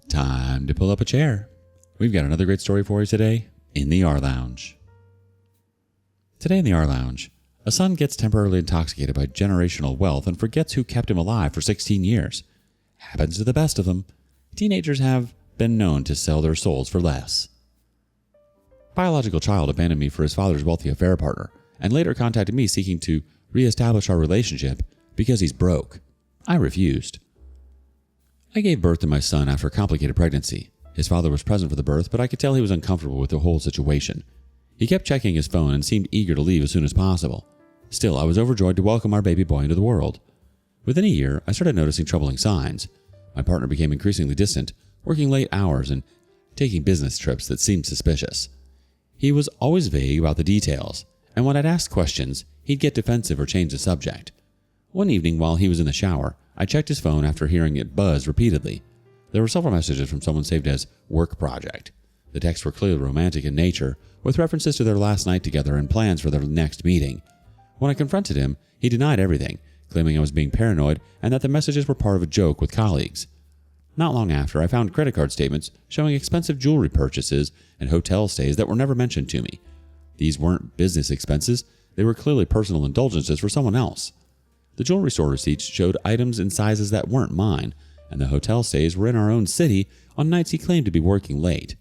Time to pull up a chair. We've got another great story for you today in the rLounge. Today in the rLounge, a son gets temporarily intoxicated by generational wealth and forgets who kept him alive for 16 years. Happens to the best of them. Teenagers have been known to sell their souls for less. Biological child abandoned me for his father's wealthy affair partner and later contacted me seeking to reestablish our relationship because he's broke. I refused. I gave birth to my son after a complicated pregnancy. His father was present for the birth, but I could tell he was uncomfortable with the whole situation. He kept checking his phone and seemed eager to leave as soon as possible. Still, I was overjoyed to welcome our baby boy into the world. Within a year, I started noticing troubling signs. My partner became increasingly distant, working late hours and taking business trips that seemed suspicious. He was always vague about the details, and when I'd ask questions, he'd get defensive or change the subject. One evening while he was in the shower, I checked his phone after hearing it buzz repeatedly. There were several messages from someone saved as work project. The texts were clearly romantic in nature, with references to their last night together and plans for their next meeting. When I confronted him, he denied everything, claiming I was being paranoid and that the messages were part of a joke with colleagues. Not long after, I found credit card statements showing expensive jewelry purchases and hotel stays that were never mentioned to me. These weren't business expenses, they were clearly personal indulgences for someone else. The jewelry store receipts showed items in sizes that weren't mine, and the hotel stays were in our own city on nights he claimed to be working late.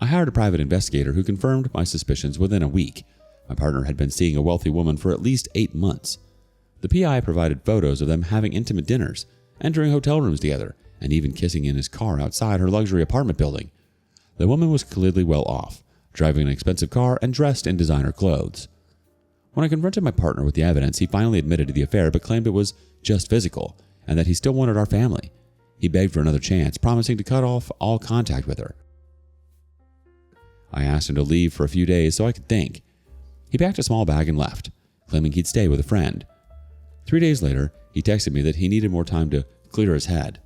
I hired a private investigator who confirmed my suspicions within a week. My partner had been seeing a wealthy woman for at least 8 months. The PI provided photos of them having intimate dinners, entering hotel rooms together, and even kissing in his car outside her luxury apartment building. The woman was clearly well off, driving an expensive car and dressed in designer clothes. When I confronted my partner with the evidence, he finally admitted to the affair but claimed it was just physical and that he still wanted our family. He begged for another chance, promising to cut off all contact with her. I asked him to leave for a few days so I could think. He packed a small bag and left, claiming he'd stay with a friend. 3 days later, he texted me that he needed more time to clear his head.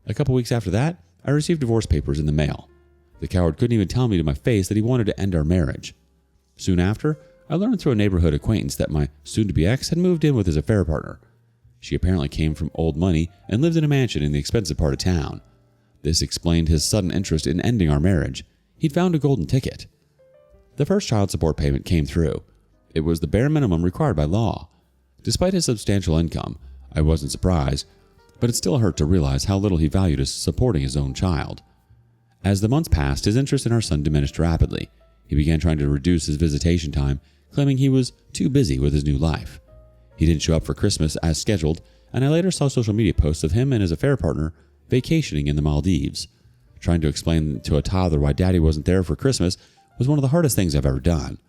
A couple weeks after that, I received divorce papers in the mail. The coward couldn't even tell me to my face that he wanted to end our marriage. Soon after, I learned through a neighborhood acquaintance that my soon-to-be ex had moved in with his affair partner. She apparently came from old money and lived in a mansion in the expensive part of town. This explained his sudden interest in ending our marriage. He'd found a golden ticket. The first child support payment came through. It was the bare minimum required by law. Despite his substantial income, I wasn't surprised, but it still hurt to realize how little he valued as supporting his own child. As the months passed, his interest in our son diminished rapidly. He began trying to reduce his visitation time, claiming he was too busy with his new life. He didn't show up for Christmas as scheduled, and I later saw social media posts of him and his affair partner vacationing in the Maldives. Trying to explain to a toddler why daddy wasn't there for Christmas was one of the hardest things I've ever done.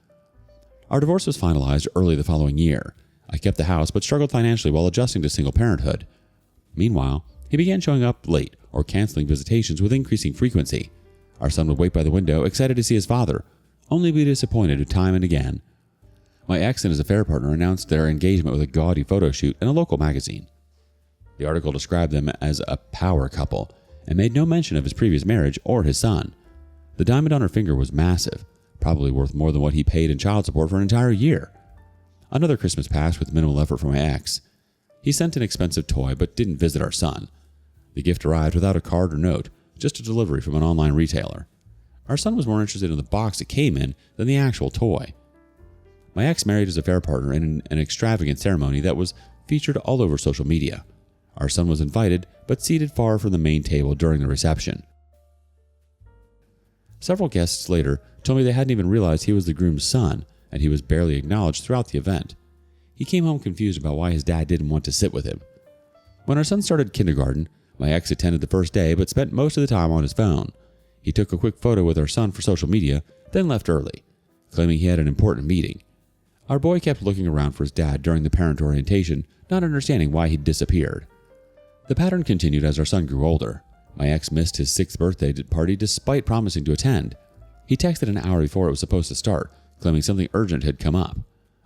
Our divorce was finalized early the following year. I kept the house but struggled financially while adjusting to single parenthood. Meanwhile, he began showing up late or canceling visitations with increasing frequency. Our son would wait by the window, excited to see his father, only to be disappointed time and again. My ex and his affair partner announced their engagement with a gaudy photo shoot in a local magazine. The article described them as a power couple and made no mention of his previous marriage or his son. The diamond on her finger was massive, probably worth more than what he paid in child support for an entire year. Another Christmas passed with minimal effort from my ex. He sent an expensive toy but didn't visit our son. The gift arrived without a card or note, just a delivery from an online retailer. Our son was more interested in the box it came in than the actual toy. My ex married his affair partner in an extravagant ceremony that was featured all over social media. Our son was invited, but seated far from the main table during the reception. Several guests later told me they hadn't even realized he was the groom's son, and he was barely acknowledged throughout the event. He came home confused about why his dad didn't want to sit with him. When our son started kindergarten, my ex attended the first day but spent most of the time on his phone. He took a quick photo with our son for social media, then left early, claiming he had an important meeting. Our boy kept looking around for his dad during the parent orientation, not understanding why he'd disappeared. The pattern continued as our son grew older. My ex missed his 6th birthday party despite promising to attend. He texted an hour before it was supposed to start, claiming something urgent had come up.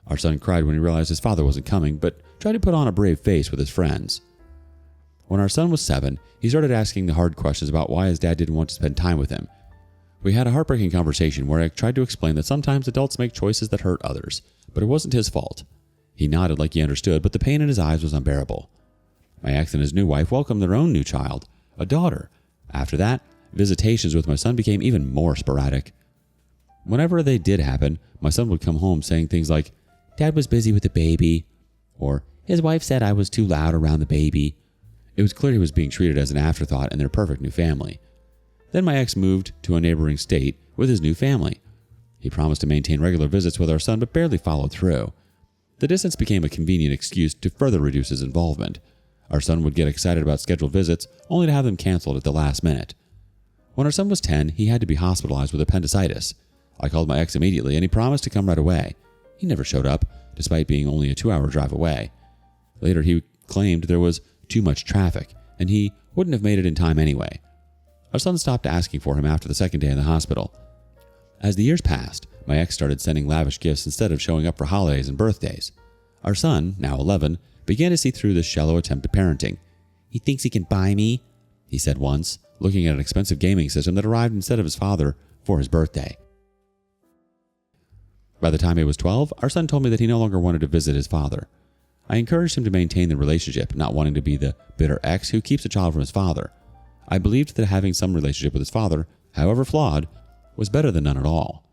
Our son cried when he realized his father wasn't coming, but tried to put on a brave face with his friends. When our son was 7, he started asking the hard questions about why his dad didn't want to spend time with him. We had a heartbreaking conversation where I tried to explain that sometimes adults make choices that hurt others, but it wasn't his fault. He nodded like he understood, but the pain in his eyes was unbearable. My ex and his new wife welcomed their own new child, a daughter, After that, visitations with my son became even more sporadic. Whenever they did happen, my son would come home saying things like, "Dad was busy with the baby," or "His wife said I was too loud around the baby." It was clear he was being treated as an afterthought in their perfect new family. Then my ex moved to a neighboring state with his new family. He promised to maintain regular visits with our son, but barely followed through. The distance became a convenient excuse to further reduce his involvement. Our son would get excited about scheduled visits, only to have them canceled at the last minute. When our son was 10, he had to be hospitalized with appendicitis. I called my ex immediately, and he promised to come right away. He never showed up, despite being only a 2-hour drive away. Later, he claimed there was too much traffic, and he wouldn't have made it in time anyway. Our son stopped asking for him after the second day in the hospital. As the years passed, my ex started sending lavish gifts instead of showing up for holidays and birthdays. Our son, now 11, began to see through this shallow attempt at parenting. "He thinks he can buy me," he said once, looking at an expensive gaming system that arrived instead of his father for his birthday. By the time he was 12, our son told me that he no longer wanted to visit his father. I encouraged him to maintain the relationship, not wanting to be the bitter ex who keeps a child from his father. I believed that having some relationship with his father, however flawed, was better than none at all.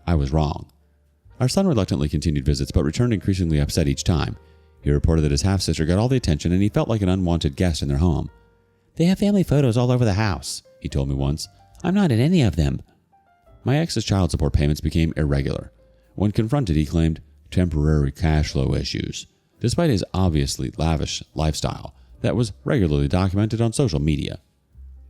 I was wrong. Our son reluctantly continued visits, but returned increasingly upset each time. He reported that his half-sister got all the attention and he felt like an unwanted guest in their home. "They have family photos all over the house," he told me once. "I'm not in any of them." My ex's child support payments became irregular. When confronted, he claimed temporary cash flow issues, despite his obviously lavish lifestyle that was regularly documented on social media.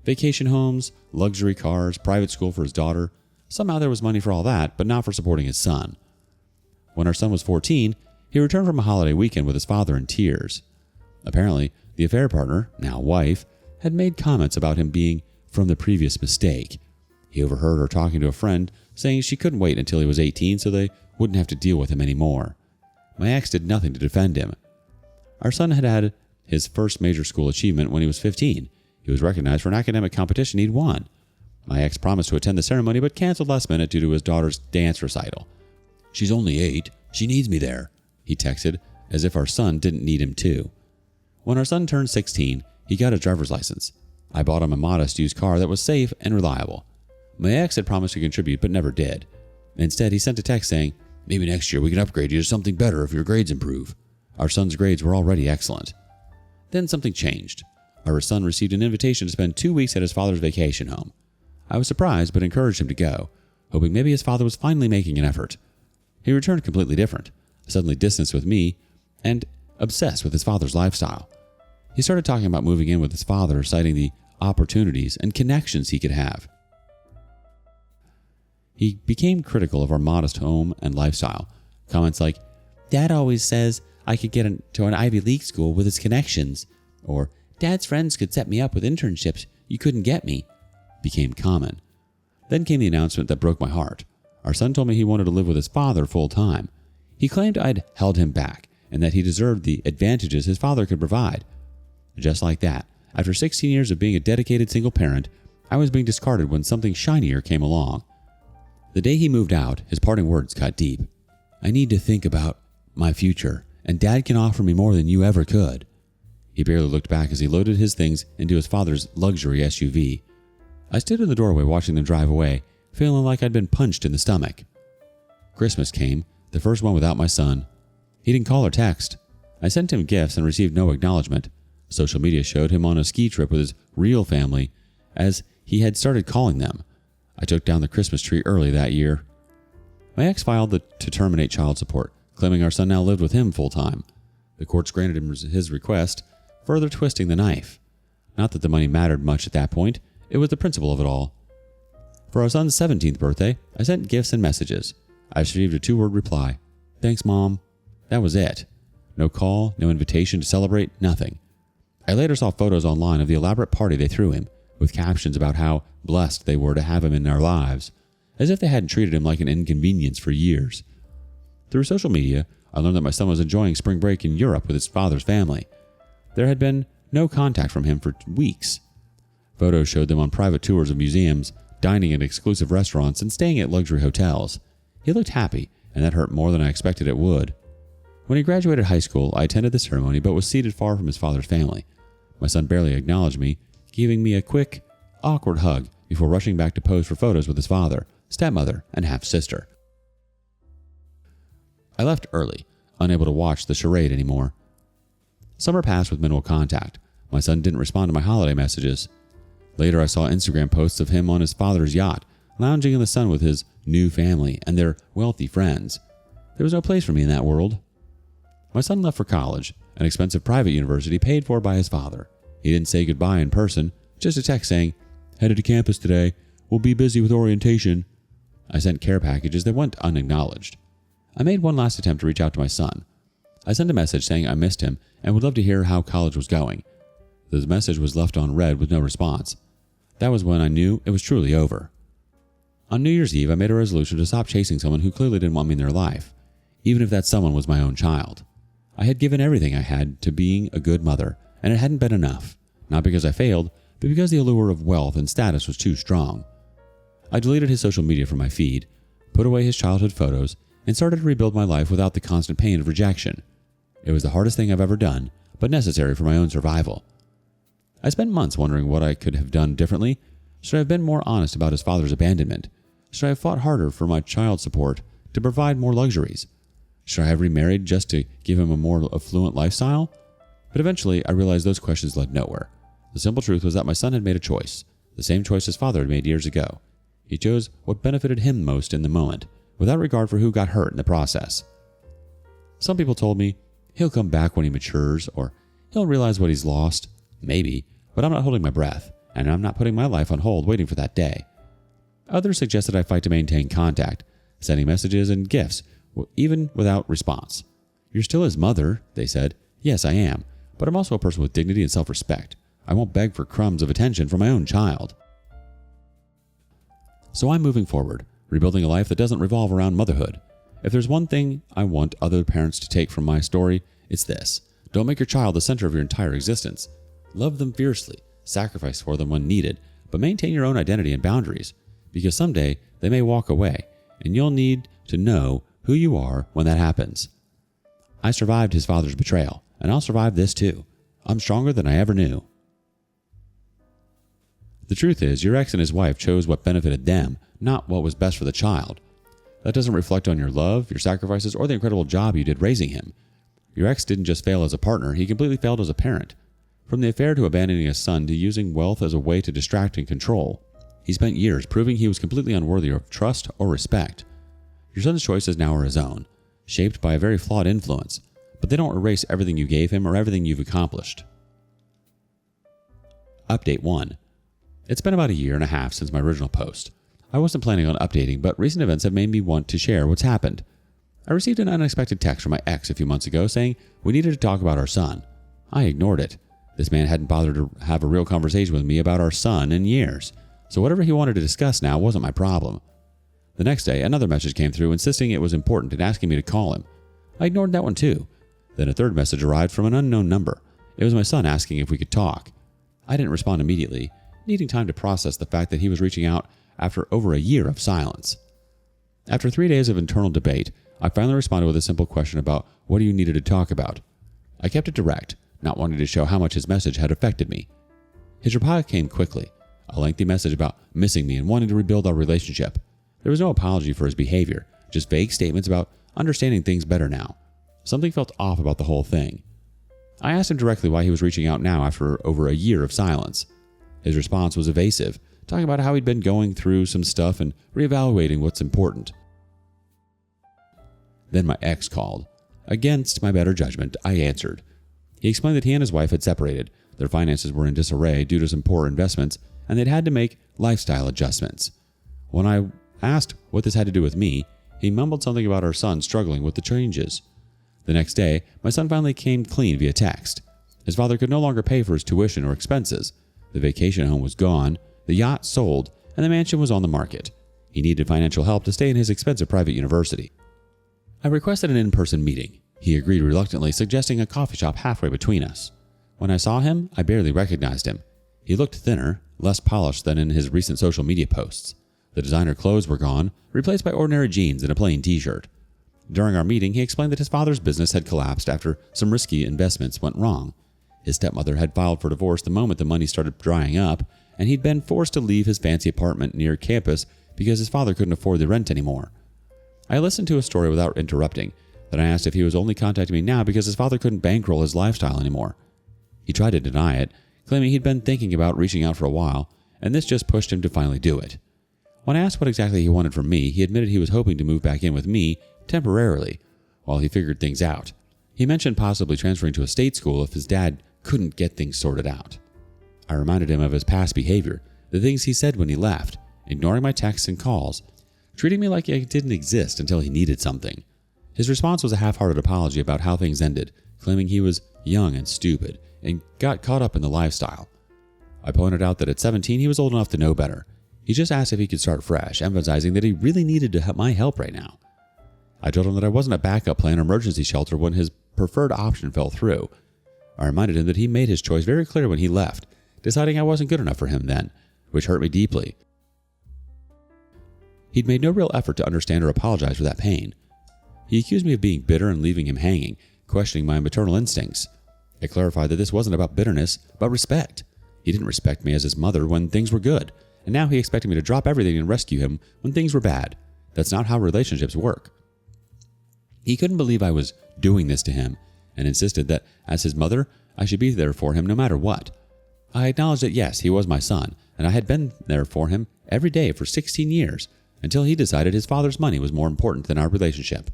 Vacation homes, luxury cars, private school for his daughter. Somehow there was money for all that, but not for supporting his son. When our son was 14, he returned from a holiday weekend with his father in tears. Apparently, the affair partner, now wife, had made comments about him being from the previous mistake. He overheard her talking to a friend, saying she couldn't wait until he was 18 so they wouldn't have to deal with him anymore. My ex did nothing to defend him. Our son had had his first major school achievement when he was 15. He was recognized for an academic competition he'd won. My ex promised to attend the ceremony but canceled last minute due to his daughter's dance recital. "She's only 8. She needs me there," he texted, as if our son didn't need him too. When our son turned 16, he got a driver's license. I bought him a modest used car that was safe and reliable. My ex had promised to contribute but never did. Instead, he sent a text saying, "Maybe next year we can upgrade you to something better if your grades improve." Our son's grades were already excellent. Then something changed. Our son received an invitation to spend 2 weeks at his father's vacation home. I was surprised but encouraged him to go, hoping maybe his father was finally making an effort. He returned completely different, suddenly distanced with me, and obsessed with his father's lifestyle. He started talking about moving in with his father, citing the opportunities and connections he could have. He became critical of our modest home and lifestyle. Comments like, "Dad always says I could get into an Ivy League school with his connections," or "Dad's friends could set me up with internships you couldn't get me," became common. Then came the announcement that broke my heart. Our son told me he wanted to live with his father full time. He claimed I'd held him back and that he deserved the advantages his father could provide. Just like that, after 16 years of being a dedicated single parent, I was being discarded when something shinier came along. The day he moved out, his parting words cut deep. "I need to think about my future, and Dad can offer me more than you ever could." He barely looked back as he loaded his things into his father's luxury SUV. I stood in the doorway watching them drive away, feeling like I'd been punched in the stomach. Christmas came, the first one without my son. He didn't call or text. I sent him gifts and received no acknowledgement. Social media showed him on a ski trip with his real family, as he had started calling them. I took down the Christmas tree early that year. My ex filed to terminate child support, claiming our son now lived with him full time. The courts granted him his request, further twisting the knife. Not that the money mattered much at that point, it was the principle of it all. For our son's 17th birthday, I sent gifts and messages. I received a 2-word reply. "Thanks, Mom." That was it. No call, no invitation to celebrate, nothing. I later saw photos online of the elaborate party they threw him, with captions about how blessed they were to have him in their lives, as if they hadn't treated him like an inconvenience for years. Through social media, I learned that my son was enjoying spring break in Europe with his father's family. There had been no contact from him for weeks. Photos showed them on private tours of museums, dining at exclusive restaurants, and staying at luxury hotels. He looked happy, and that hurt more than I expected it would. When he graduated high school, I attended the ceremony but was seated far from his father's family. My son barely acknowledged me, giving me a quick, awkward hug before rushing back to pose for photos with his father, stepmother, and half-sister. I left early, unable to watch the charade anymore. Summer passed with minimal contact. My son didn't respond to my holiday messages. Later, I saw Instagram posts of him on his father's yacht, lounging in the sun with his new family and their wealthy friends. There was no place for me in that world. My son left for college, an expensive private university paid for by his father. He didn't say goodbye in person, just a text saying, "Headed to campus today. We'll be busy with orientation." I sent care packages that went unacknowledged. I made one last attempt to reach out to my son. I sent a message saying I missed him and would love to hear how college was going. The message was left on read with no response. That was when I knew it was truly over. On New Year's Eve, I made a resolution to stop chasing someone who clearly didn't want me in their life, even if that someone was my own child. I had given everything I had to being a good mother, and it hadn't been enough, not because I failed, but because the allure of wealth and status was too strong. I deleted his social media from my feed, put away his childhood photos, and started to rebuild my life without the constant pain of rejection. It was the hardest thing I've ever done, but necessary for my own survival. I spent months wondering what I could have done differently. Should I have been more honest about his father's abandonment? Should I have fought harder for my child support to provide more luxuries? Should I have remarried just to give him a more affluent lifestyle? But eventually, I realized those questions led nowhere. The simple truth was that my son had made a choice, the same choice his father had made years ago. He chose what benefited him most in the moment, without regard for who got hurt in the process. Some people told me, he'll come back when he matures, or he'll realize what he's lost. Maybe, but I'm not holding my breath, and I'm not putting my life on hold waiting for that day. Others suggested I fight to maintain contact, sending messages and gifts, even without response. "You're still his mother," they said. "Yes, I am, but I'm also a person with dignity and self-respect. I won't beg for crumbs of attention from my own child." So I'm moving forward, rebuilding a life that doesn't revolve around motherhood. If there's one thing I want other parents to take from my story, it's this. Don't make your child the center of your entire existence. Love them fiercely, sacrifice for them when needed, but maintain your own identity and boundaries, because someday they may walk away, and you'll need to know who you are when that happens. I survived his father's betrayal, and I'll survive this too. I'm stronger than I ever knew. The truth is, your ex and his wife chose what benefited them, not what was best for the child. That doesn't reflect on your love, your sacrifices, or the incredible job you did raising him. Your ex didn't just fail as a partner, he completely failed as a parent. From the affair to abandoning his son to using wealth as a way to distract and control, he spent years proving he was completely unworthy of trust or respect. Your son's choices now are his own, shaped by a very flawed influence, but they don't erase everything you gave him or everything you've accomplished. Update 1. It's been about a year and a half since my original post. I wasn't planning on updating, but recent events have made me want to share what's happened. I received an unexpected text from my ex a few months ago saying we needed to talk about our son. I ignored it. This man hadn't bothered to have a real conversation with me about our son in years, so whatever he wanted to discuss now wasn't my problem. The next day, another message came through insisting it was important and asking me to call him. I ignored that one too. Then a third message arrived from an unknown number. It was my son asking if we could talk. I didn't respond immediately, needing time to process the fact that he was reaching out after over a year of silence. After 3 days of internal debate, I finally responded with a simple question about what he needed to talk about. I kept it direct, not wanting to show how much his message had affected me. His reply came quickly, a lengthy message about missing me and wanting to rebuild our relationship. There was no apology for his behavior, just vague statements about understanding things better now. Something felt off about the whole thing. I asked him directly why he was reaching out now after over a year of silence. His response was evasive, talking about how he'd been going through some stuff and reevaluating what's important. Then my ex called. Against my better judgment, I answered. He explained that he and his wife had separated, their finances were in disarray due to some poor investments, and they'd had to make lifestyle adjustments. When I asked what this had to do with me, he mumbled something about our son struggling with the changes. The next day, my son finally came clean via text. His father could no longer pay for his tuition or expenses. The vacation home was gone, the yacht sold, and the mansion was on the market. He needed financial help to stay in his expensive private university. I requested an in-person meeting. He agreed reluctantly, suggesting a coffee shop halfway between us. When I saw him, I barely recognized him. He looked thinner, less polished than in his recent social media posts. The designer clothes were gone, replaced by ordinary jeans and a plain t-shirt. During our meeting, he explained that his father's business had collapsed after some risky investments went wrong. His stepmother had filed for divorce the moment the money started drying up, and he'd been forced to leave his fancy apartment near campus because his father couldn't afford the rent anymore. I listened to his story without interrupting. Then I asked if he was only contacting me now because his father couldn't bankroll his lifestyle anymore. He tried to deny it, claiming he'd been thinking about reaching out for a while, and this just pushed him to finally do it. When I asked what exactly he wanted from me, he admitted he was hoping to move back in with me temporarily while he figured things out. He mentioned possibly transferring to a state school if his dad couldn't get things sorted out. I reminded him of his past behavior, the things he said when he left, ignoring my texts and calls, treating me like I didn't exist until he needed something. His response was a half-hearted apology about how things ended, claiming he was young and stupid and got caught up in the lifestyle. I pointed out that at 17 he was old enough to know better. He just asked if he could start fresh, emphasizing that he really needed my help right now. I told him that I wasn't a backup plan or emergency shelter when his preferred option fell through. I reminded him that he made his choice very clear when he left, deciding I wasn't good enough for him then, which hurt me deeply. He'd made no real effort to understand or apologize for that pain. He accused me of being bitter and leaving him hanging, questioning my maternal instincts. I clarified that this wasn't about bitterness, but respect. He didn't respect me as his mother when things were good, and now he expected me to drop everything and rescue him when things were bad. That's not how relationships work. He couldn't believe I was doing this to him, and insisted that, as his mother, I should be there for him no matter what. I acknowledged that yes, he was my son, and I had been there for him every day for 16 years, until he decided his father's money was more important than our relationship.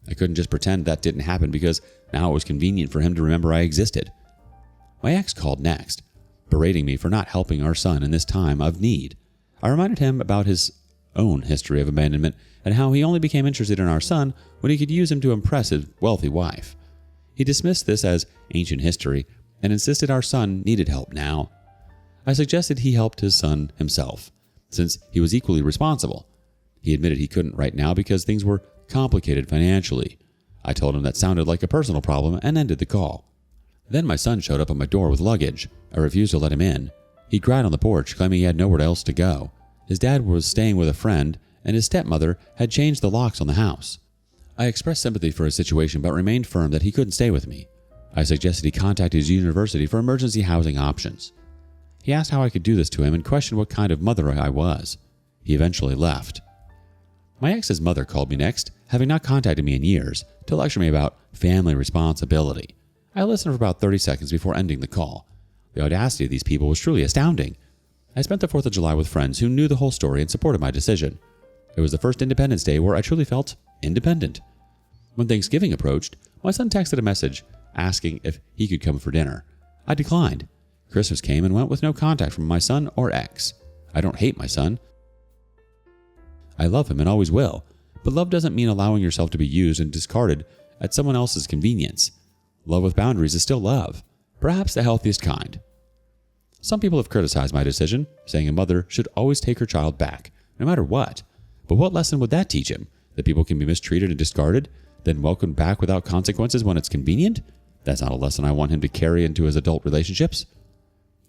I couldn't just pretend that didn't happen because now it was convenient for him to remember I existed. My ex called next, berating me for not helping our son in this time of need. I reminded him about his own history of abandonment and how he only became interested in our son when he could use him to impress his wealthy wife. He dismissed this as ancient history and insisted our son needed help now. I suggested he helped his son himself, since he was equally responsible. He admitted he couldn't right now because things were complicated financially. I told him that sounded like a personal problem and ended the call. Then my son showed up at my door with luggage. I refused to let him in. He cried on the porch, claiming he had nowhere else to go. His dad was staying with a friend, and his stepmother had changed the locks on the house. I expressed sympathy for his situation but remained firm that he couldn't stay with me. I suggested he contact his university for emergency housing options. He asked how I could do this to him and questioned what kind of mother I was. He eventually left. My ex's mother called me next, having not contacted me in years, to lecture me about family responsibility. I listened for about 30 seconds before ending the call. The audacity of these people was truly astounding. I spent the 4th of July with friends who knew the whole story and supported my decision. It was the first Independence Day where I truly felt independent. When Thanksgiving approached, my son texted a message asking if he could come for dinner. I declined. Christmas came and went with no contact from my son or ex. I don't hate my son. I love him and always will, but love doesn't mean allowing yourself to be used and discarded at someone else's convenience. Love with boundaries is still love, perhaps the healthiest kind. Some people have criticized my decision, saying a mother should always take her child back, no matter what. But what lesson would that teach him? That people can be mistreated and discarded, then welcomed back without consequences when it's convenient? That's not a lesson I want him to carry into his adult relationships.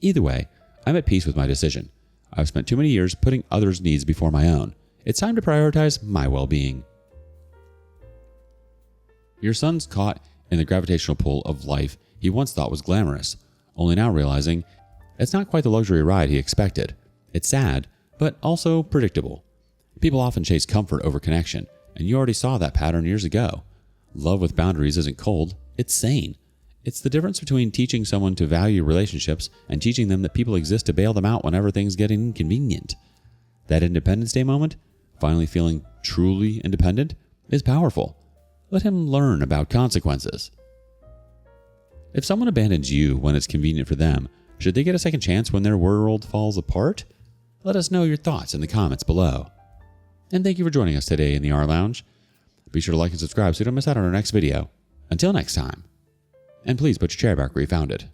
Either way, I'm at peace with my decision. I've spent too many years putting others' needs before my own. It's time to prioritize my well-being. Your son's caught in the gravitational pull of life he once thought was glamorous, only now realizing it's not quite the luxury ride he expected. It's sad, but also predictable. People often chase comfort over connection, and you already saw that pattern years ago. Love with boundaries isn't cold, it's sane. It's the difference between teaching someone to value relationships and teaching them that people exist to bail them out whenever things get inconvenient. That Independence Day moment, finally feeling truly independent, is powerful. Let him learn about consequences. If someone abandons you when it's convenient for them, should they get a second chance when their world falls apart? Let us know your thoughts in the comments below. And thank you for joining us today in the rLounge. Be sure to like and subscribe so you don't miss out on our next video. Until next time. And please put your chair back where you found it.